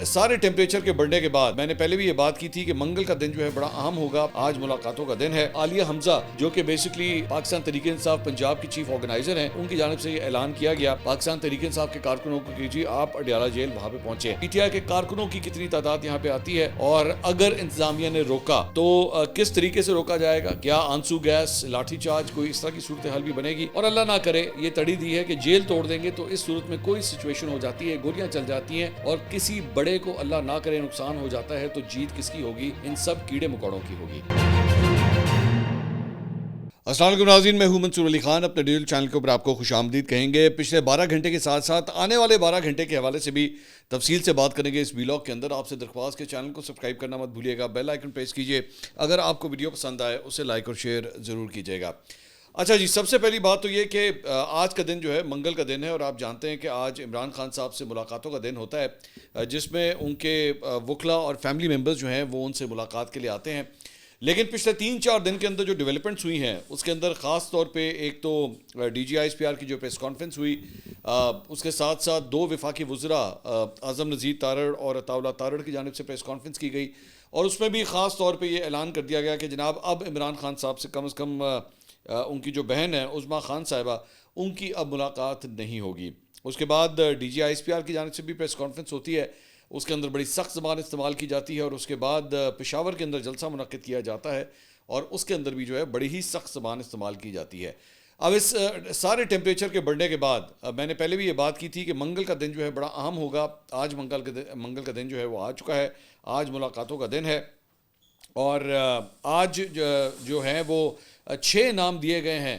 سارے ٹیمپریچر کے بڑھنے کے بعد میں نے پہلے بھی یہ بات کی تھی کہ منگل کا دن جو ہے بڑا اہم ہوگا. آج ملاقاتوں کا دن ہے. عالیہ حمزہ جو کہ بیسکلی پاکستان تحریک انصاف پنجاب کی چیف آرگنائزر ہیں, ان کی جانب سے یہ اعلان کیا گیا پاکستان تحریک انصاف کے کارکنوں کو کہ جی آپ اڈیالہ جیل وہاں پہ پہنچے. پی ٹی آئی کے کارکنوں کی کتنی تعداد یہاں پہ آتی ہے, اور اگر انتظامیہ نے روکا تو کس طریقے سے روکا جائے گا؟ کیا آنسو گیس, لاٹھی چارج, کوئی اس طرح کی صورتحال بھی بنے گی؟ اور اللہ نہ کرے یہ تڑی دی ہے کہ جیل توڑ دیں گے تو اس صورت میں کوئی سچویشن ہو جاتی ہے, گولیاں چل جاتی ہیں اور کسی بڑے کو اللہ نہ کرے نقصان ہو جاتا ہے, تو جیت کس کی ہوگی؟ ان سب کیڑے مکوڑوں کی ہوگی. السلام علیکم ناظرین, میں ہوں منصور علی خان. اپنے ڈیجیٹل چینل کے اوپر آپ کو خوش آمدید کہیں گے. پچھلے 12 گھنٹے کے ساتھ ساتھ آنے والے 12 گھنٹے کے حوالے سے بھی تفصیل سے بات کریں گے اس ویلاگ کے اندر. آپ سے درخواست کہ چینل کو سبسکرائب کرنا مت بھولیے گا, بیل آئیکن پریس کیجیے. اگر آپ کو ویڈیو پسند آئے اسے لائک اور شیئر ضرور کیجیے گا. اچھا جی, سب سے پہلی بات تو یہ کہ آج کا دن جو ہے منگل کا دن ہے, اور آپ جانتے ہیں کہ آج عمران خان صاحب سے ملاقاتوں کا دن ہوتا ہے, جس میں ان کے وکلا اور فیملی ممبرز جو ہیں وہ ان سے ملاقات کے لیے آتے ہیں. لیکن پچھلے 3-4 دن کے اندر جو ڈیولپمنٹس ہوئی ہیں اس کے اندر خاص طور پہ ایک تو D G I S P R کی جو پریس کانفرنس ہوئی, اس کے ساتھ ساتھ 2 وفاقی وزراء اعظم نذیر تارڑ اور عطا اللہ تارڑ کی جانب سے پریس کانفرنس کی گئی, اور اس میں بھی خاص طور پہ یہ اعلان کر دیا گیا کہ جناب اب عمران خان صاحب سے کم از کم ان کی جو بہن ہے عظمیٰ خان صاحبہ, ان کی اب ملاقات نہیں ہوگی. اس کے بعد D G I S P R کی جانب سے بھی پریس کانفرنس ہوتی ہے, اس کے اندر بڑی سخت زبان استعمال کی جاتی ہے, اور اس کے بعد پشاور کے اندر جلسہ منعقد کیا جاتا ہے, اور اس کے اندر بھی جو ہے بڑی ہی سخت زبان استعمال کی جاتی ہے. اب اس سارے ٹیمپریچر کے بڑھنے کے بعد میں نے پہلے بھی یہ بات کی تھی کہ منگل کا دن جو ہے بڑا اہم ہوگا. آج منگل کا دن جو ہے وہ آ چکا ہے. آج ملاقاتوں کا دن ہے, اور آج جو ہیں وہ 6 نام دیے گئے ہیں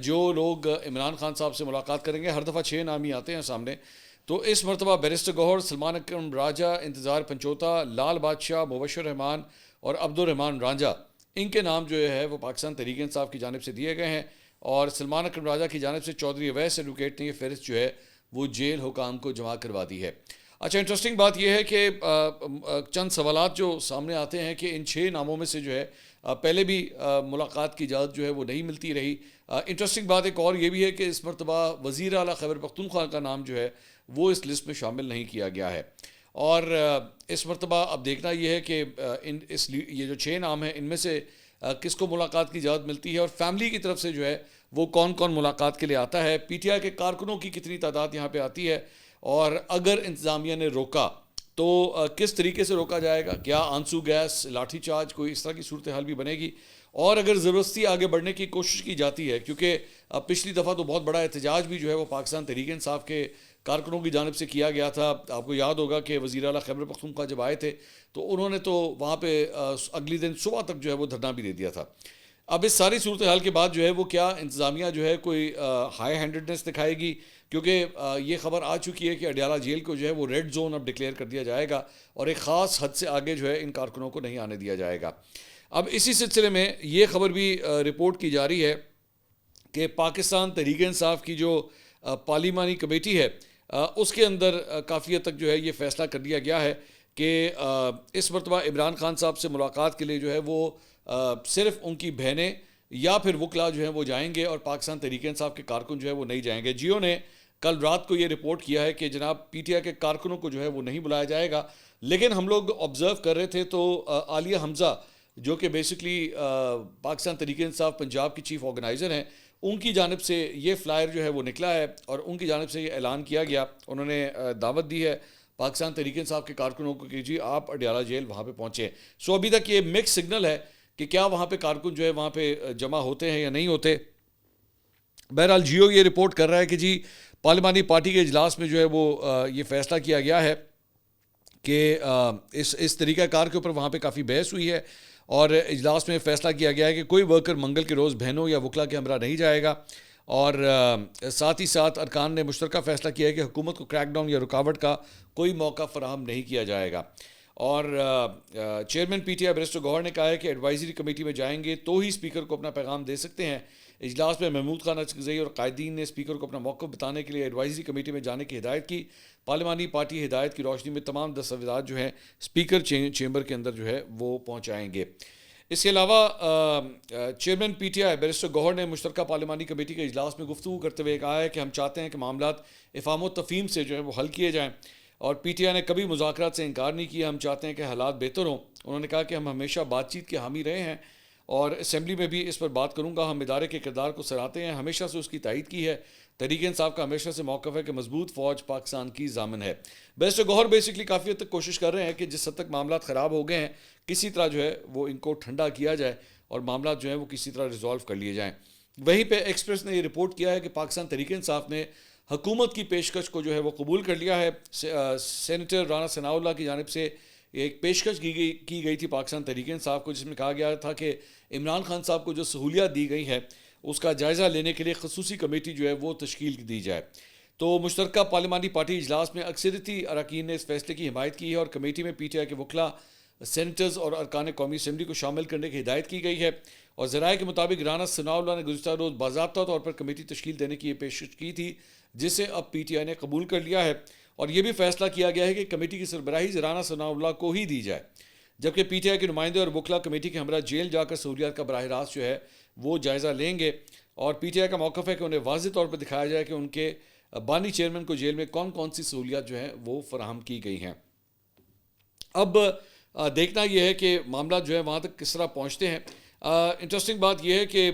جو لوگ عمران خان صاحب سے ملاقات کریں گے. ہر دفعہ 6 نام ہی آتے ہیں سامنے. تو اس مرتبہ بیرسٹر گوہر, سلمان اکرم راجہ, انتظار پنچوتا, لال بادشاہ, مبشر رحمان اور عبد الرحمان رانجھا, ان کے نام جو ہے وہ پاکستان تحریک انصاف کی جانب سے دیے گئے ہیں, اور سلمان اکرم راجہ کی جانب سے چودھری اویس ایڈوکیٹ نے یہ فہرست جو ہے وہ جیل حکام کو جمع کروا دی ہے. اچھا, انٹرسٹنگ بات یہ ہے کہ چند سوالات جو سامنے آتے ہیں کہ ان 6 ناموں میں سے جو ہے پہلے بھی ملاقات کی اجازت جو ہے وہ نہیں ملتی رہی. انٹرسٹنگ بات ایک اور یہ بھی ہے کہ اس مرتبہ وزیر اعلیٰ خیبر پختونخوا کا نام جو ہے وہ اس لسٹ میں شامل نہیں کیا گیا ہے, اور اس مرتبہ اب دیکھنا یہ ہے کہ یہ جو 6 نام ہیں ان میں سے کس کو ملاقات کی اجازت ملتی ہے, اور فیملی کی طرف سے جو ہے وہ کون کون ملاقات کے لیے آتا ہے, پی ٹی آئی کے کارکنوں کی کتنی تعداد یہاں پہ آتی ہے, اور اگر انتظامیہ نے روکا تو کس طریقے سے روکا جائے گا؟ کیا آنسو گیس, لاٹھی چارج, کوئی اس طرح کی صورتحال بھی بنے گی؟ اور اگر ضرورت آگے بڑھنے کی کوشش کی جاتی ہے, کیونکہ پچھلی دفعہ تو بہت بڑا احتجاج بھی جو ہے وہ پاکستان تحریک انصاف کے کارکنوں کی جانب سے کیا گیا تھا. آپ کو یاد ہوگا کہ وزیر اعلیٰ خیبر پختونخوا جب آئے تھے تو انہوں نے تو وہاں پہ اگلی دن صبح تک جو ہے وہ دھرنا بھی دے دیا تھا. اب اس ساری صورتحال کے بعد جو ہے وہ کیا انتظامیہ جو ہے کوئی ہائی ہینڈڈنس دکھائے گی؟ کیونکہ یہ خبر آ چکی ہے کہ اڈیالہ جیل کو جو ہے وہ ریڈ زون اب ڈکلیئر کر دیا جائے گا, اور ایک خاص حد سے آگے جو ہے ان کارکنوں کو نہیں آنے دیا جائے گا. اب اسی سلسلے میں یہ خبر بھی رپورٹ کی جا رہی ہے کہ پاکستان تحریک انصاف کی جو پارلیمانی کمیٹی ہے اس کے اندر کافی حد تک جو ہے یہ فیصلہ کر دیا گیا ہے کہ اس مرتبہ عمران خان صاحب سے ملاقات کے لیے جو ہے وہ صرف ان کی بہنیں یا پھر وکلا جو ہیں وہ جائیں گے, اور پاکستان تحریک انصاف کے کارکن جو ہے وہ نہیں جائیں گے. جیو نے کل رات کو یہ رپورٹ کیا ہے کہ جناب پی ٹی آئی کے کارکنوں کو جو ہے وہ نہیں بلایا جائے گا, لیکن ہم لوگ آبزرو کر رہے تھے تو عالیہ حمزہ جو کہ بیسکلی پاکستان تحریک انصاف پنجاب کی چیف آرگنائزر ہیں, ان کی جانب سے یہ فلائر جو ہے وہ نکلا ہے, اور ان کی جانب سے یہ اعلان کیا گیا, انہوں نے دعوت دی ہے پاکستان تحریک انصاف کے کارکنوں کو کہ جی آپ اڈیالہ جیل وہاں پہ پہنچے. سو ابھی تک یہ مکس سگنل ہے کہ کیا وہاں پہ کارکن جو ہے وہاں پہ جمع ہوتے ہیں یا نہیں ہوتے. بہرحال جیو یہ رپورٹ کر رہا ہے کہ جی پارلیمانی پارٹی کے اجلاس میں جو ہے وہ یہ فیصلہ کیا گیا ہے کہ اس طریقہ کار کے اوپر وہاں پہ کافی بحث ہوئی ہے, اور اجلاس میں فیصلہ کیا گیا ہے کہ کوئی ورکر منگل کے روز بہنوں یا وکلا کے ہمراہ نہیں جائے گا, اور ساتھ ہی ساتھ ارکان نے مشترکہ فیصلہ کیا ہے کہ حکومت کو کریک ڈاؤن یا رکاوٹ کا کوئی موقع فراہم نہیں کیا جائے گا. اور chairman P T I barrister Gohar نے کہا ہے کہ ایڈوائزری کمیٹی میں جائیں گے تو ہی اسپیکر کو اپنا پیغام دے سکتے ہیں. اجلاس میں محمود خان اچکزئی اور قائدین نے اسپیکر کو اپنا موقف بتانے کے لیے ایڈوائزری کمیٹی میں جانے کی ہدایت کی. پارلیمانی پارٹی ہدایت کی روشنی میں تمام دستاویزات جو ہیں اسپیکر چیمبر کے اندر جو ہے وہ پہنچائیں گے. اس کے علاوہ chairman P T I barrister Gohar نے مشترکہ پارلیمانی کمیٹی کے اجلاس میں گفتگو کرتے ہوئے کہا ہے کہ ہم چاہتے ہیں کہ معاملات افہام و تفہیم سے جو ہے وہ حل کیے جائیں. اور پی ٹی آئی نے کبھی مذاکرات سے انکار نہیں کیا. ہم چاہتے ہیں کہ حالات بہتر ہوں. انہوں نے کہا کہ ہم ہمیشہ بات چیت کے حامی رہے ہیں اور اسمبلی میں بھی اس پر بات کروں گا. ہم ادارے کے کردار کو سراہتے ہیں, ہمیشہ سے اس کی تائید کی ہے. تحریک انصاف کا ہمیشہ سے موقف ہے کہ مضبوط فوج پاکستان کی ضامن ہے. بیسٹ گوہر بیسکلی کافی حد تک کوشش کر رہے ہیں کہ جس حد تک معاملات خراب ہو گئے ہیں کسی طرح جو ہے وہ ان کو ٹھنڈا کیا جائے اور معاملات جو ہیں وہ کسی طرح ریزالو کر لیے جائیں. وہیں پہ ایکسپریس نے یہ رپورٹ کیا ہے کہ پاکستان تحریک انصاف نے حکومت کی پیشکش کو جو ہے وہ قبول کر لیا ہے. سینیٹر رانا ثناء اللہ کی جانب سے ایک پیشکش کی گئی تھی پاکستان تحریک انصاف کو, جس میں کہا گیا تھا کہ عمران خان صاحب کو جو سہولیات دی گئی ہیں اس کا جائزہ لینے کے لیے خصوصی کمیٹی جو ہے وہ تشکیل دی جائے. تو مشترکہ پارلیمانی پارٹی اجلاس میں اکثریتی اراکین نے اس فیصلے کی حمایت کی ہے اور کمیٹی میں پی ٹی آئی کے وکلاء, سینیٹرز اور ارکان قومی اسمبلی کو شامل کرنے کی ہدایت کی گئی ہے. اور ذرائع کے مطابق رانا ثناء اللہ نے گزشتہ روز باضابطہ طور پر کمیٹی تشکیل دینے کی یہ پیشکش کی تھی جسے اب پی ٹی آئی نے قبول کر لیا ہے. اور یہ بھی فیصلہ کیا گیا ہے کہ کمیٹی کی سربراہی رانا ثناء اللہ کو ہی دی جائے, جبکہ پی ٹی آئی کے نمائندے اور وکلاء کمیٹی کے ہمراہ جیل جا کر سہولیات کا براہ راست جو ہے وہ جائزہ لیں گے. اور پی ٹی آئی کا موقف ہے کہ انہیں واضح طور پر دکھایا جائے کہ ان کے بانی چیئرمین کو جیل میں کون کون سی سہولیات جو ہیں وہ فراہم کی گئی ہیں. اب دیکھنا یہ ہے کہ معاملات جو ہے وہاں تک کس طرح پہنچتے ہیں. انٹرسٹنگ بات یہ ہے کہ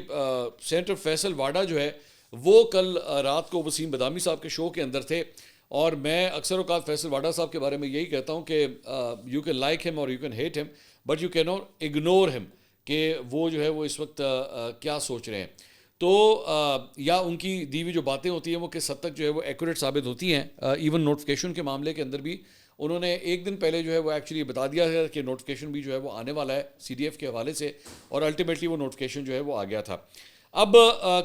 سینیٹر فیصل واڈا جو ہے وہ کل رات کو وسیم بدامی صاحب کے شو کے اندر تھے, اور میں اکثر اوقات فیصل واڈا صاحب کے بارے میں یہی کہتا ہوں کہ یو کین لائک ہم اور یو کین ہیٹ ہم but you can not ignore ہم, کہ وہ جو ہے وہ اس وقت کیا سوچ رہے ہیں. تو یا ان کی دی ہوئی جو باتیں ہوتی ہیں وہ کس حد تک جو ہے وہ ایکوریٹ ثابت ہوتی ہیں. ایون نوٹیفکیشن کے معاملے کے اندر بھی انہوں نے ایک دن پہلے جو ہے وہ ایکچولی بتا دیا ہے کہ نوٹیفکیشن بھی جو ہے وہ آنے والا ہے سی ڈی ایف کے حوالے سے, اور الٹیمیٹلی وہ نوٹیفکیشن جو ہے وہ آ گیا تھا. اب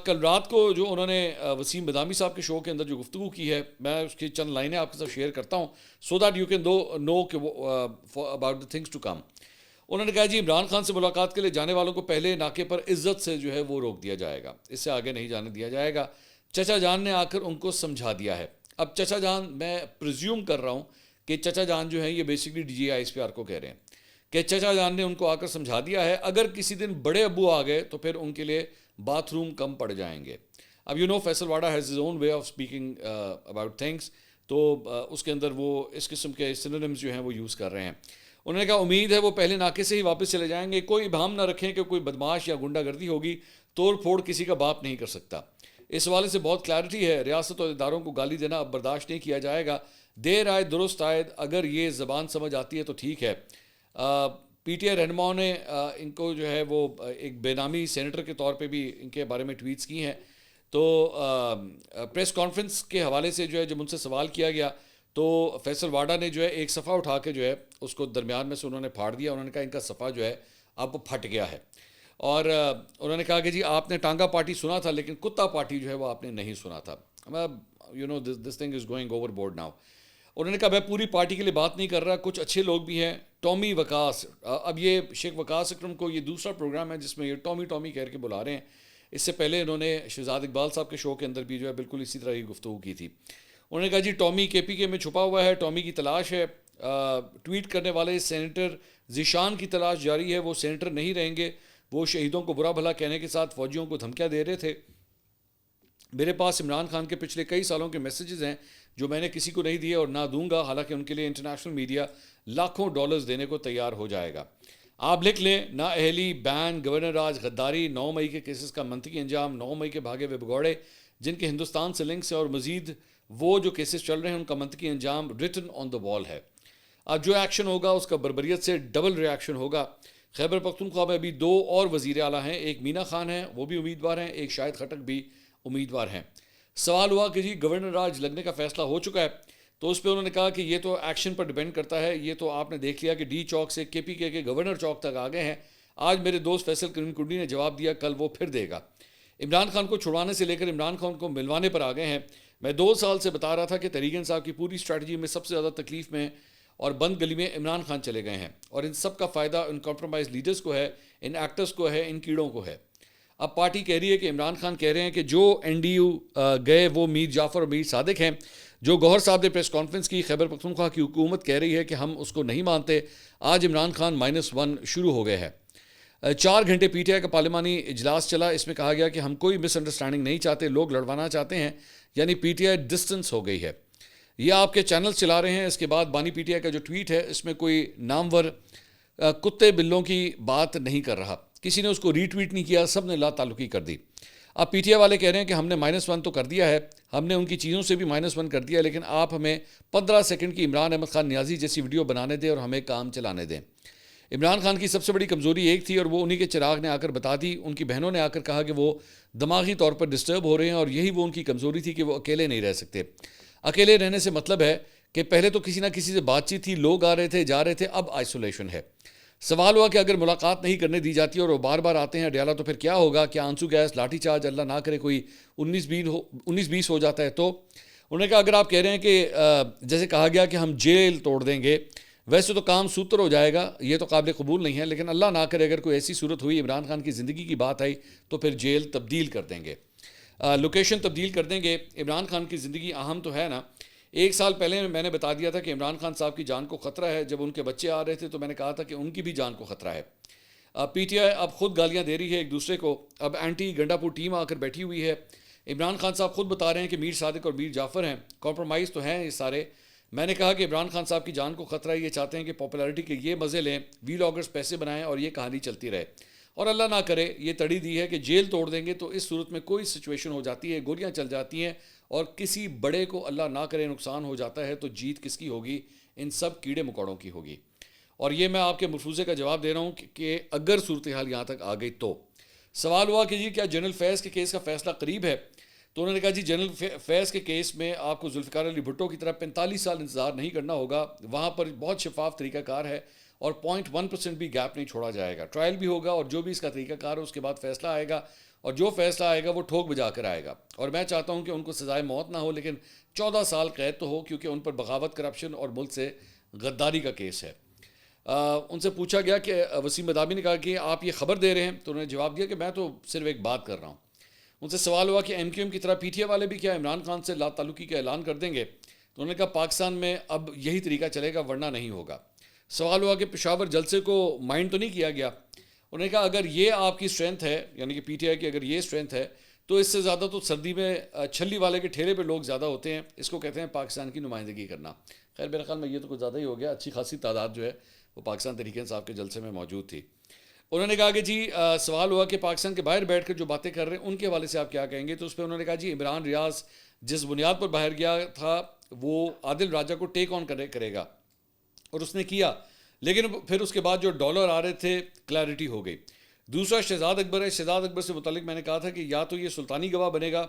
کل رات کو جو انہوں نے وسیم بدامی صاحب کے شو کے اندر جو گفتگو کی ہے, میں اس کی چند لائنیں آپ کے ساتھ شیئر کرتا ہوں so that you can know about the things to come. انہوں نے کہا جی عمران خان سے ملاقات کے لیے جانے والوں کو پہلے ناکے پر عزت سے جو ہے وہ روک دیا جائے گا, اس سے آگے نہیں جانے دیا جائے گا. چچا جان نے آ کر ان کو سمجھا دیا ہے. اب چچا جان, میں پریزیوم کر رہا ہوں کہ چچا جان جو ہیں یہ basically D G I S P R کو کہہ رہے ہیں کہ چچا جان نے ان کو آ کر سمجھا دیا ہے, اگر کسی دن بڑے ابو آ گئے تو پھر ان کے لیے باتھ روم کم پڑ جائیں گے. اب Faisal Vawda has his own way of speaking about things, تو اس کے اندر وہ اس قسم کے سینونیمز جو ہیں وہ یوز کر رہے ہیں. انہوں نے کہا امید ہے وہ پہلے ناکے سے ہی واپس چلے جائیں گے. کوئی ابہام نہ رکھیں کہ کوئی بدماش یا غنڈہ گردی ہوگی, توڑ پھوڑ کسی کا باپ نہیں کر سکتا. اس حوالے سے بہت کلیئرٹی ہے, ریاست اور اداروں کو گالی دینا اب برداشت نہیں کیا جائے گا. دیر آئے درست آئے, اگر یہ زبان سمجھ آتی ہے تو ٹھیک ہے. پی ٹی آئی رہنماؤں نے ان کو جو ہے وہ ایک بے نامی سینیٹر کے طور پہ بھی ان کے بارے میں ٹویٹس کی ہیں. تو پریس کانفرنس کے حوالے سے جو ہے جب ان سے سوال کیا گیا تو فیصل واڈا نے جو ہے ایک صفحہ اٹھا کے جو ہے اس کو درمیان میں سے انہوں نے پھاڑ دیا. انہوں نے کہا ان کا صفحہ جو ہے اب پھٹ گیا ہے, اور انہوں نے کہا کہ جی آپ نے ٹانگا پارٹی سنا تھا لیکن کتا پارٹی جو ہے وہ آپ نے نہیں سنا تھا. This thing is going over board now. انہوں نے کہا میں پوری پارٹی کے لیے بات نہیں کر رہا, کچھ اچھے لوگ بھی ہیں. ٹامی وقاص, اب یہ شیخ وقاص اکرم کو یہ دوسرا پروگرام ہے جس میں یہ ٹامی کہہ کے بلا رہے ہیں. اس سے پہلے انہوں نے شہزاد اقبال صاحب کے شو کے اندر بھی جو ہے بالکل اسی طرح کی گفتگو کی تھی. انہوں نے کہا جی ٹامی کے پی کے میں چھپا ہوا ہے, ٹامی کی تلاش ہے. ٹویٹ کرنے والے سینیٹر ذیشان کی تلاش جاری ہے, وہ سینیٹر نہیں رہیں گے. وہ شہیدوں کو برا بھلا کہنے کے ساتھ فوجیوں کو دھمکیاں دے رہے تھے. میرے پاس عمران خان کے پچھلے کئی سالوں کے میسیجز ہیں جو میں نے کسی کو نہیں دیے اور نہ دوں گا, حالانکہ ان کے لیے انٹرنیشنل میڈیا لاکھوں ڈالرز دینے کو تیار ہو جائے گا. آپ لکھ لیں, نا اہلی, بین, گورنر راج, غداری, 9 مئی کے کیسز کا منطقی انجام, 9 مئی کے بھاگے ہوئے بگوڑے جن کے ہندوستان سے لنکس ہیں, اور مزید وہ جو کیسز چل رہے ہیں ان کا منطقی انجام ریٹن آن دا وال ہے. اب جو ایکشن ہوگا اس کا بربریت سے ڈبل ریاکشن ہوگا. خیبر پختونخوا میں ابھی 2 اور وزیر اعلیٰ ہیں, ایک مینا خان ہیں وہ بھی امیدوار ہیں, ایک شاہد خٹک بھی امیدوار ہیں. سوال ہوا کہ جی گورنر راج لگنے کا فیصلہ ہو چکا ہے, تو اس پہ انہوں نے کہا کہ یہ تو ایکشن پر ڈیپینڈ کرتا ہے. یہ تو آپ نے دیکھ لیا کہ ڈی چوک سے کے پی کے گورنر چوک تک آ گئے ہیں. آج میرے دوست فیصل کریم کنڈی نے جواب دیا, کل وہ پھر دے گا. عمران خان کو چھڑوانے سے لے کر عمران خان کو ملوانے پر آ گئے ہیں. میں 2 سال سے بتا رہا تھا کہ تحریک انصاف کی پوری اسٹریٹجی میں سب سے زیادہ تکلیف میں اور بند گلی میں عمران خان چلے گئے ہیں, اور ان سب کا فائدہ ان کمپرومائز لیڈرز کو ہے, ان ایکٹرز کو ہے, ان کیڑوں کو ہے. اب پارٹی کہہ رہی ہے کہ عمران خان کہہ رہے ہیں کہ جو این ڈی یو گئے وہ میر جعفر اور میر صادق ہیں. جو گوہر صاحب نے پریس کانفرنس کی, خیبر پختونخوا کی حکومت کہہ رہی ہے کہ ہم اس کو نہیں مانتے. آج عمران خان -1 شروع ہو گئے ہیں. 4 گھنٹے پی ٹی آئی کا پارلیمانی اجلاس چلا. اس میں کہا گیا کہ ہم کوئی مس انڈرسٹینڈنگ نہیں چاہتے, لوگ لڑوانا چاہتے ہیں, یعنی پی ٹی آئی ڈسٹنس ہو گئی ہے. یہ آپ کے چینل چلا رہے ہیں. اس کے بعد بانی پی ٹی آئی کا جو ٹویٹ ہے اس میں کوئی نامور کتے بلوں کی بات نہیں کر رہا, کسی نے اس کو ری ٹویٹ نہیں کیا, سب نے لا تعلقی کر دی. اب پی ٹی آئی والے کہہ رہے ہیں کہ ہم نے -1 تو کر دیا ہے, ہم نے ان کی چیزوں سے بھی -1 کر دیا, لیکن آپ ہمیں 15 سیکنڈ کی عمران احمد خان نیازی جیسی ویڈیو بنانے دیں اور ہمیں کام چلانے دیں. عمران خان کی سب سے بڑی کمزوری ایک تھی اور وہ انہی کے چراغ نے آ کر بتا دی. ان کی بہنوں نے آ کر کہا کہ وہ دماغی طور پر ڈسٹرب ہو رہے ہیں, اور یہی وہ ان کی کمزوری تھی کہ وہ اکیلے نہیں رہ سکتے. اکیلے رہنے سے مطلب ہے کہ پہلے تو کسی نہ کسی سے بات چیت تھی, لوگ آ رہے تھے جا رہے تھے, اب آئسولیشن ہے. سوال ہوا کہ اگر ملاقات نہیں کرنے دی جاتی اور وہ بار بار آتے ہیں اڈیالہ تو پھر کیا ہوگا, کیا آنسو گیس, لاٹھی چارج, اللہ نہ کرے کوئی 19-20 ہو جاتا ہے. تو انہوں نے کہا اگر آپ کہہ رہے ہیں کہ جیسے کہا گیا کہ ہم جیل توڑ دیں گے, ویسے تو کام سوتر ہو جائے گا, یہ تو قابل قبول نہیں ہے, لیکن اللہ نہ کرے اگر کوئی ایسی صورت ہوئی, عمران خان کی زندگی کی بات آئی, تو پھر جیل تبدیل کر دیں گے, لوکیشن تبدیل کر دیں گے. عمران خان کی زندگی اہم تو ہے نا. 1 سال پہلے میں نے بتا دیا تھا کہ عمران خان صاحب کی جان کو خطرہ ہے. جب ان کے بچے آ رہے تھے تو میں نے کہا تھا کہ ان کی بھی جان کو خطرہ ہے. پی ٹی آئی اب خود گالیاں دے رہی ہے ایک دوسرے کو. اب اینٹی گنڈاپور ٹیم آ کر بیٹھی ہوئی ہے. عمران خان صاحب خود بتا رہے ہیں کہ میر صادق اور میر جعفر ہیں, کمپرومائز تو ہیں یہ سارے. میں نے کہا کہ عمران خان صاحب کی جان کو خطرہ ہے, یہ چاہتے ہیں کہ پاپولیرٹی کے یہ مزے لیں, ویلاگرز پیسے بنائیں اور یہ کہانی چلتی رہے. اور اللہ نہ کرے یہ تڑی دی ہے کہ جیل توڑ دیں گے تو اس صورت میں کوئی سچویشن ہو جاتی ہے, گولیاں چل جاتی ہیں اور کسی بڑے کو اللہ نہ کرے نقصان ہو جاتا ہے, تو جیت کس کی ہوگی؟ ان سب کیڑے مکوڑوں کی ہوگی. اور یہ میں آپ کے ملفوظے کا جواب دے رہا ہوں کہ اگر صورتحال یہاں تک آ گئی تو. سوال ہوا کہ جی کیا جنرل فیض کے کیس کا فیصلہ قریب ہے؟ تو انہوں نے کہا جی جنرل فیض کے کیس میں آپ کو ذوالفقار علی بھٹو کی طرح 45 سال انتظار نہیں کرنا ہوگا. وہاں پر بہت شفاف طریقہ کار ہے اور 0.1% بھی گیپ نہیں چھوڑا جائے گا. ٹرائل بھی ہوگا اور جو بھی اس کا طریقہ کار ہے اس کے بعد فیصلہ آئے گا, اور جو فیصلہ آئے گا وہ ٹھوک بجا کر آئے گا. اور میں چاہتا ہوں کہ ان کو سزائے موت نہ ہو, لیکن 14 سال قید تو ہو, کیونکہ ان پر بغاوت, کرپشن اور ملک سے غداری کا کیس ہے. ان سے پوچھا گیا کہ وسیم مدامی نے کہا کہ آپ یہ خبر دے رہے ہیں, تو انہوں نے جواب دیا کہ میں تو صرف ایک بات کر رہا ہوں. ان سے سوال ہوا کہ ایم کیو ایم کی طرح پی ٹی آئی والے بھی کیا عمران خان سے لا تعلقی کا اعلان کر دیں گے؟ تو انہوں نے کہا پاکستان میں اب یہی طریقہ چلے گا, ورنہ نہیں ہوگا. سوال ہوا کہ پشاور جلسے کو مائنڈ تو نہیں کیا گیا؟ انہوں نے کہا اگر یہ آپ کی اسٹرینتھ ہے, یعنی کہ پی ٹی آئی کی اگر یہ اسٹرینتھ ہے, تو اس سے زیادہ تو سردی میں چھلی والے کے ٹھیلے پہ لوگ زیادہ ہوتے ہیں. اس کو کہتے ہیں پاکستان کی نمائندگی کرنا. خیر میرے خیال میں یہ تو کچھ زیادہ ہی ہو گیا. اچھی خاصی تعداد جو ہے وہ پاکستان تحریک انصاف کے جلسے میں موجود تھی. انہوں نے کہا کہ جی سوال ہوا کہ پاکستان کے باہر بیٹھ کر جو باتیں کر رہے ہیں ان کے حوالے سے آپ کیا کہیں گے؟ تو اس پہ انہوں نے کہا جی عمران ریاض جس بنیاد پر باہر گیا تھا وہ عادل راجہ کو ٹیک آن کرے گا, اور اس نے کیا, لیکن پھر اس کے بعد جو ڈالر آ رہے تھے کلیئرٹی ہو گئی. دوسرا شہزاد اکبر ہے. شہزاد اکبر سے متعلق میں نے کہا تھا کہ یا تو یہ سلطانی گواہ بنے گا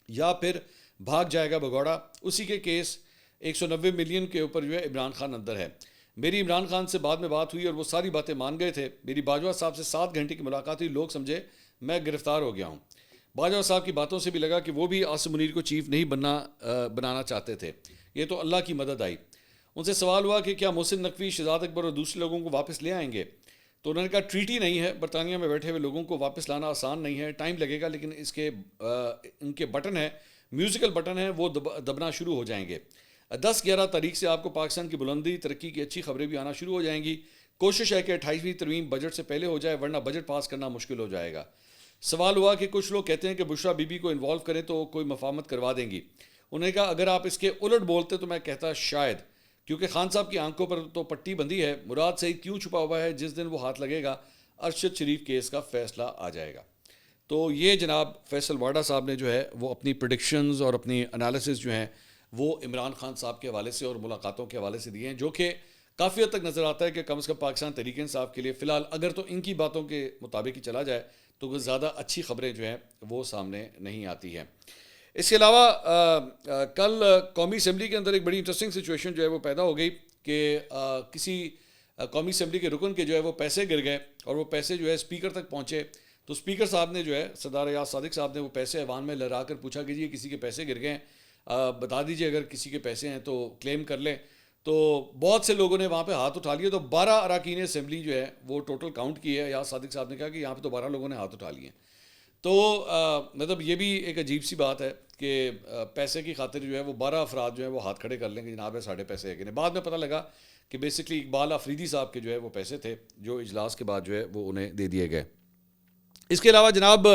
یا پھر بھاگ جائے گا بگوڑا. اسی کے کیس 190 ملین کے اوپر جو ہے عمران خان اندر ہے. میری عمران خان سے بعد میں بات ہوئی اور وہ ساری باتیں مان گئے تھے. میری باجوہ صاحب سے 7 گھنٹے کی ملاقات ہوئی, لوگ سمجھے میں گرفتار ہو گیا ہوں. باجوہ صاحب کی باتوں سے بھی لگا کہ وہ بھی عاصم منیر کو چیف نہیں بنانا چاہتے تھے. یہ تو اللہ کی مدد آئی. ان سے سوال ہوا کہ کیا محسن نقوی, شہزاد اکبر اور دوسرے لوگوں کو واپس لے آئیں گے؟ تو انہوں نے کہا ٹریٹی نہیں ہے, برطانیہ میں بیٹھے ہوئے لوگوں کو واپس لانا آسان نہیں ہے, ٹائم لگے گا, لیکن اس کے ان کے بٹن ہیں, میوزیکل بٹن ہیں, وہ دبنا شروع ہو جائیں گے. 10-11 تاریخ سے آپ کو پاکستان کی بلندی ترقی کی اچھی خبریں بھی آنا شروع ہو جائیں گی. کوشش ہے کہ 28ویں ترمیم بجٹ سے پہلے ہو جائے, ورنہ بجٹ پاس کرنا مشکل ہو جائے گا. سوال ہوا کہ کچھ لوگ کہتے ہیں کہ بشرا بی بی کو انوالو کریں تو کوئی مفاہمت کروا دیں گی. انہوں نے کہا اگر آپ اس کے الٹ بولتے تو میں کہتا شاید, کیونکہ خان صاحب کی آنکھوں پر تو پٹی بندی ہے. مراد سعید کیوں چھپا ہوا ہے؟ جس دن وہ ہاتھ لگے گا ارشد شریف کیس کا فیصلہ آ جائے گا. تو یہ جناب فیصل واڈا صاحب نے جو ہے وہ اپنی پریڈکشنز اور اپنی انالیسز جو ہیں وہ عمران خان صاحب کے حوالے سے اور ملاقاتوں کے حوالے سے دیے ہیں, جو کہ کافی حد تک نظر آتا ہے کہ کم از کم پاکستان تحریک انصاف کے لیے فی الحال اگر تو ان کی باتوں کے مطابق ہی چلا جائے تو کوئی زیادہ اچھی خبریں جو ہیں وہ سامنے نہیں آتی ہیں. اس کے علاوہ کل قومی اسمبلی کے اندر ایک بڑی انٹرسٹنگ سچویشن جو ہے وہ پیدا ہو گئی کہ کسی قومی اسمبلی کے رکن کے جو ہے وہ پیسے گر گئے اور وہ پیسے جو ہے اسپیکر تک پہنچے. تو اسپیکر صاحب نے جو ہے سردار ایاز صادق صاحب نے وہ پیسے ایوان میں لہرا کر پوچھا کہ جی کسی کے پیسے گر گئے ہیں, بتا دیجئے اگر کسی کے پیسے ہیں تو کلیم کر لیں. تو بہت سے لوگوں نے وہاں پہ ہاتھ اٹھا لیے. تو 12 اراکین اسمبلی جو ہے وہ ٹوٹل کاؤنٹ کی ہے. ایاز صادق صاحب نے کہا کہ یہاں پہ تو 12 لوگوں نے ہاتھ اٹھا لیے. تو مطلب یہ بھی ایک عجیب سی بات ہے کہ پیسے کی خاطر جو ہے وہ 12 افراد جو ہے وہ ہاتھ کھڑے کر لیں گے جناب ساڑھے پیسے ہے کہ نہیں. بعد میں پتہ لگا کہ بیسکلی اقبال آفریدی صاحب کے جو ہے وہ پیسے تھے جو اجلاس کے بعد جو ہے وہ انہیں دے دیے گئے. اس کے علاوہ جناب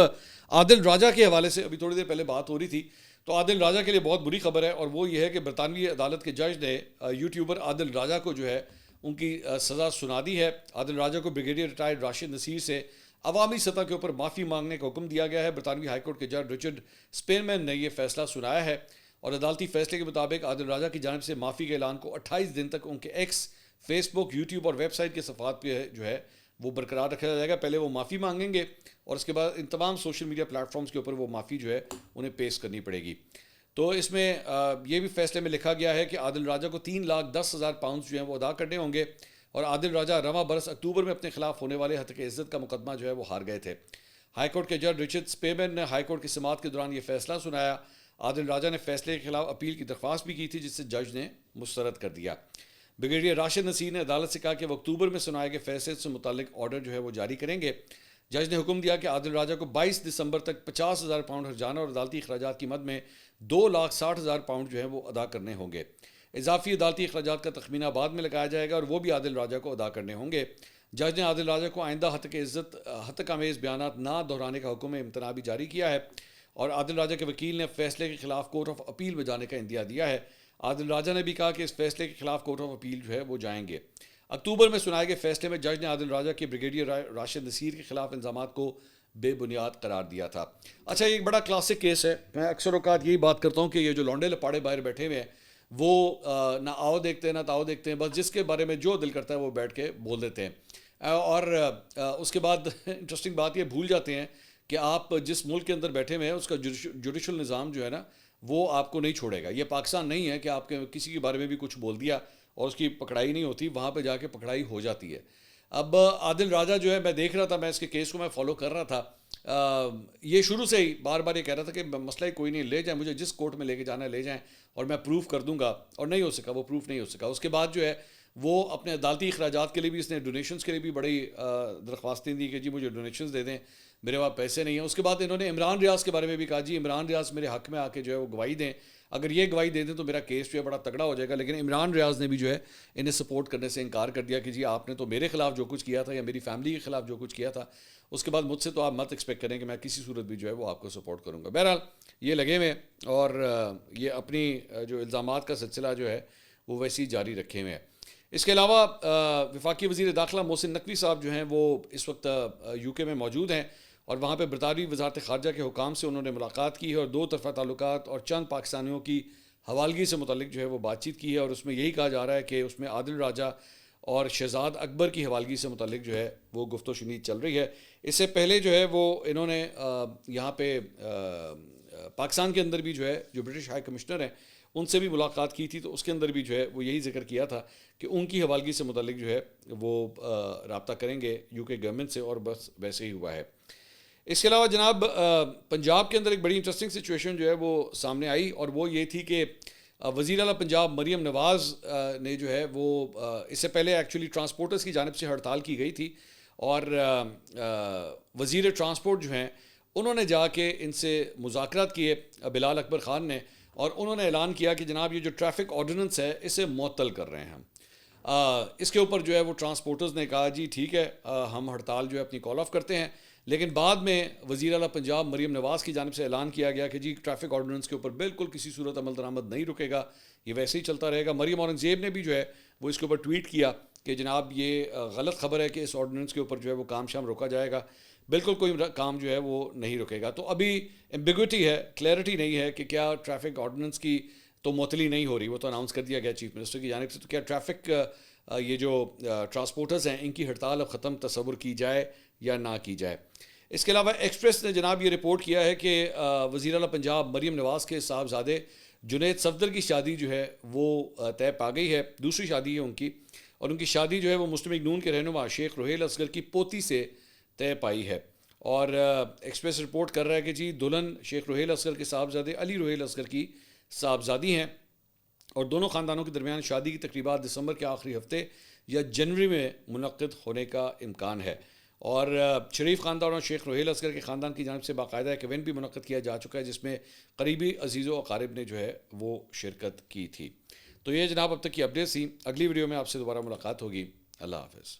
عادل راجہ کے حوالے سے ابھی تھوڑی دیر پہلے بات ہو رہی تھی, تو عادل راجہ کے لیے بہت بری خبر ہے، اور وہ یہ ہے کہ برطانوی عدالت کے جج نے یوٹیوبر عادل راجہ کو جو ہے ان کی سزا سنا دی ہے۔ عادل راجہ کو بریگیڈیئر ریٹائرڈ راشد نصیر سے عوامی سطح کے اوپر معافی مانگنے کا حکم دیا گیا ہے۔ برطانوی ہائی کورٹ کے جج رچرڈ اسپینمین نے یہ فیصلہ سنایا ہے، اور عدالتی فیصلے کے مطابق عادل راجہ کی جانب سے معافی کے اعلان کو 28 دن تک ان کے ایکس، فیس بک، یوٹیوب اور ویب سائٹ کے صفحات پہ جو ہے وہ برقرار رکھا جائے گا۔ پہلے وہ معافی مانگیں گے اور اس کے بعد ان تمام سوشل میڈیا پلیٹ فارمز کے اوپر وہ معافی جو ہے انہیں پیش کرنی پڑے گی۔ تو اس میں یہ بھی فیصلے میں لکھا گیا ہے کہ عادل راجہ کو 3,10,000 پاؤنڈ جو ہیں وہ ادا کرنے ہوں گے، اور عادل راجہ رواں برس اکتوبر میں اپنے خلاف ہونے والے ہتک عزت کا مقدمہ جو ہے وہ ہار گئے تھے۔ ہائی کورٹ کے جج رچرڈ اسپینمین نے ہائی کورٹ کی سماعت کے دوران یہ فیصلہ سنایا۔ عادل راجہ نے فیصلے کے خلاف اپیل کی درخواست بھی کی تھی، جس سے جج نے مسترد کر دیا۔ بریگیڈیئر راشد نصیر نے عدالت سے کہا کہ وہ اکتوبر میں سنائے گئے فیصلے سے متعلق آرڈر جو ہے وہ جاری کریں گے۔ جج نے حکم دیا کہ عادل راجہ کو 22 دسمبر تک 50,000 پاؤنڈ ہرجانہ اور عدالتی اخراجات کی مد میں 2,60,000 پاؤنڈ جو ہے وہ ادا کرنے ہوں گے۔ اضافی عدالتی اخراجات کا تخمینہ بعد میں لگایا جائے گا، اور وہ بھی عادل راجہ کو ادا کرنے ہوں گے۔ جج نے عادل راجہ کو آئندہ ہتک آمیز بیانات نہ دہرانے کا حکم امتناع بھی جاری کیا ہے، اور عادل راجہ کے وکیل نے فیصلے کے خلاف کورٹ آف اپیل میں جانے کا اندیا دیا ہے۔ عادل راجہ نے بھی کہا کہ اس فیصلے کے خلاف کورٹ آف اپیل جو ہے وہ جائیں گے۔ اکتوبر میں سنائے گئے فیصلے میں جج نے عادل راجہ کے بریگیڈیئر راشد نصیر کے خلاف الزامات کو بے بنیاد قرار دیا تھا۔ اچھا، یہ ایک بڑا کلاسک کیس ہے۔ میں اکثر اوقات یہی بات کرتا ہوں کہ یہ جو لونڈے لپاڑے باہر بیٹھے ہوئے ہیں، وہ نہ آؤ دیکھتے ہیں نہ تاؤ دیکھتے ہیں، بس جس کے بارے میں جو دل کرتا ہے وہ بیٹھ کے بول دیتے ہیں، اور اس کے بعد انٹرسٹنگ بات یہ بھول جاتے ہیں کہ آپ جس ملک کے اندر بیٹھے ہوئے ہیں اس کا جوڈیشل نظام جو ہے نا وہ آپ کو نہیں چھوڑے گا۔ یہ پاکستان نہیں ہے کہ آپ کے کسی کے بارے میں بھی کچھ بول دیا اور اس کی پکڑائی نہیں ہوتی، وہاں پہ جا کے پکڑائی ہو جاتی ہے۔ اب عادل راجہ جو ہے، میں دیکھ رہا تھا، میں اس کے کیس کو میں فالو کر رہا تھا، یہ شروع سے ہی بار بار یہ کہہ رہا تھا کہ مسئلہ ہی کوئی نہیں، لے جائیں، مجھے جس کورٹ میں لے کے جانا ہے لے جائیں اور میں پروف کر دوں گا، اور نہیں ہو سکا، وہ پروف نہیں ہو سکا۔ اس کے بعد جو ہے وہ اپنے عدالتی اخراجات کے لیے بھی، اس نے ڈونیشنز کے لیے بھی بڑی درخواستیں دی کہ جی مجھے ڈونیشنز دے دیں، میرے پاس پیسے نہیں ہیں۔ اس کے بعد انہوں نے عمران ریاض کے بارے میں بھی کہا جی عمران ریاض میرے حق میں آ کے جو ہے وہ گواہی دیں، اگر یہ گواہی دے دیں تو میرا کیس جو ہے بڑا تگڑا ہو جائے گا۔ لیکن عمران ریاض نے بھی جو ہے انہیں سپورٹ کرنے سے انکار کر دیا کہ جی آپ نے تو میرے خلاف جو کچھ کیا تھا یا میری فیملی کے خلاف جو کچھ کیا تھا، اس کے بعد مجھ سے تو آپ مت ایکسپیکٹ کریں کہ میں کسی صورت بھی جو ہے وہ آپ کو سپورٹ کروں گا۔ بہرحال یہ لگے ہوئے، اور یہ اپنی جو الزامات کا سلسلہ جو ہے وہ ویسے ہی جاری رکھے ہوئے ہیں۔ اس کے علاوہ وفاقی وزیر داخلہ محسن نقوی صاحب جو ہیں وہ اس وقت یو کے میں موجود ہیں، اور وہاں پہ برطانوی وزارت خارجہ کے حکام سے انہوں نے ملاقات کی ہے، اور دو طرفہ تعلقات اور چند پاکستانیوں کی حوالگی سے متعلق جو ہے وہ بات چیت کی ہے، اور اس میں یہی کہا جا رہا ہے کہ اس میں عادل راجہ اور شہزاد اکبر کی حوالگی سے متعلق جو ہے وہ گفت و شنید چل رہی ہے۔ اس سے پہلے جو ہے وہ انہوں نے یہاں پہ پاکستان کے اندر بھی جو ہے جو برٹش ہائی کمشنر ہیں ان سے بھی ملاقات کی تھی، تو اس کے اندر بھی جو ہے وہ یہی ذکر کیا تھا کہ ان کی حوالگی سے متعلق جو ہے وہ رابطہ کریں گے یو کے گورنمنٹ سے، اور بس ویسے ہی ہوا ہے۔ اس کے علاوہ جناب پنجاب کے اندر ایک بڑی انٹرسٹنگ سچویشن جو ہے وہ سامنے آئی، اور وہ یہ تھی کہ وزیر اعلیٰ پنجاب مریم نواز نے جو ہے وہ اس سے پہلے ایکچولی ٹرانسپورٹرز کی جانب سے ہڑتال کی گئی تھی، اور وزیر ٹرانسپورٹ جو ہیں انہوں نے جا کے ان سے مذاکرات کیے بلال اکبر خان نے، اور انہوں نے اعلان کیا کہ جناب یہ جو ٹریفک آرڈیننس ہے اسے معطل کر رہے ہیں ہم۔ اس کے اوپر جو ہے وہ ٹرانسپورٹرز نے کہا جی ٹھیک ہے، ہم ہڑتال جو ہے اپنی کال آف کرتے ہیں، لیکن بعد میں وزیر اعلیٰ پنجاب مریم نواز کی جانب سے اعلان کیا گیا کہ جی ٹریفک آرڈیننس کے اوپر بالکل کسی صورت عمل درآمد نہیں رکے گا، یہ ویسے ہی چلتا رہے گا۔ مریم اورنگزیب نے بھی جو ہے وہ اس کے اوپر ٹویٹ کیا کہ جناب یہ غلط خبر ہے کہ اس آرڈیننس کے اوپر جو ہے وہ کام شام روکا جائے گا، بالکل کوئی کام جو ہے وہ نہیں رکے گا۔ تو ابھی ایمبیگوٹی ہے، کلیئرٹی نہیں ہے کہ کیا ٹریفک آرڈیننس کی تو معطلی نہیں ہو رہی، وہ تو اناؤنس کر دیا گیا چیف منسٹر کی جانب سے، تو کیا ٹریفک یہ جو ٹرانسپورٹرز ہیں ان کی ہڑتال اب ختم تصور کی جائے یا نہ کی جائے۔ اس کے علاوہ ایکسپریس نے جناب یہ رپورٹ کیا ہے کہ وزیر اعلیٰ پنجاب مریم نواز کے صاحبزادے جنید صفدر کی شادی جو ہے وہ طے پا گئی ہے، دوسری شادی ہے ان کی، اور ان کی شادی جو ہے وہ مسلم لیگ نون کے رہنما شیخ رحیل اصغر کی پوتی سے طے پائی ہے۔ اور ایکسپریس رپورٹ کر رہا ہے کہ جی دلہن شیخ رحیل اصغر کے صاحبزادے علی رحیل اصغر کی صاحبزادی ہیں، اور دونوں خاندانوں کے درمیان شادی کی تقریبات دسمبر کے آخری ہفتے یا جنوری میں منعقد ہونے کا امکان ہے۔ اور شریف خاندان اور شیخ رحیل اصغر کے خاندان کی جانب سے باقاعدہ ایک ایونٹ بھی منعقد کیا جا چکا ہے جس میں قریبی عزیز و اقارب نے جو ہے وہ شرکت کی تھی۔ تو یہ جناب اب تک کی اپڈیٹس تھی، اگلی ویڈیو میں آپ سے دوبارہ ملاقات ہوگی۔ اللہ حافظ۔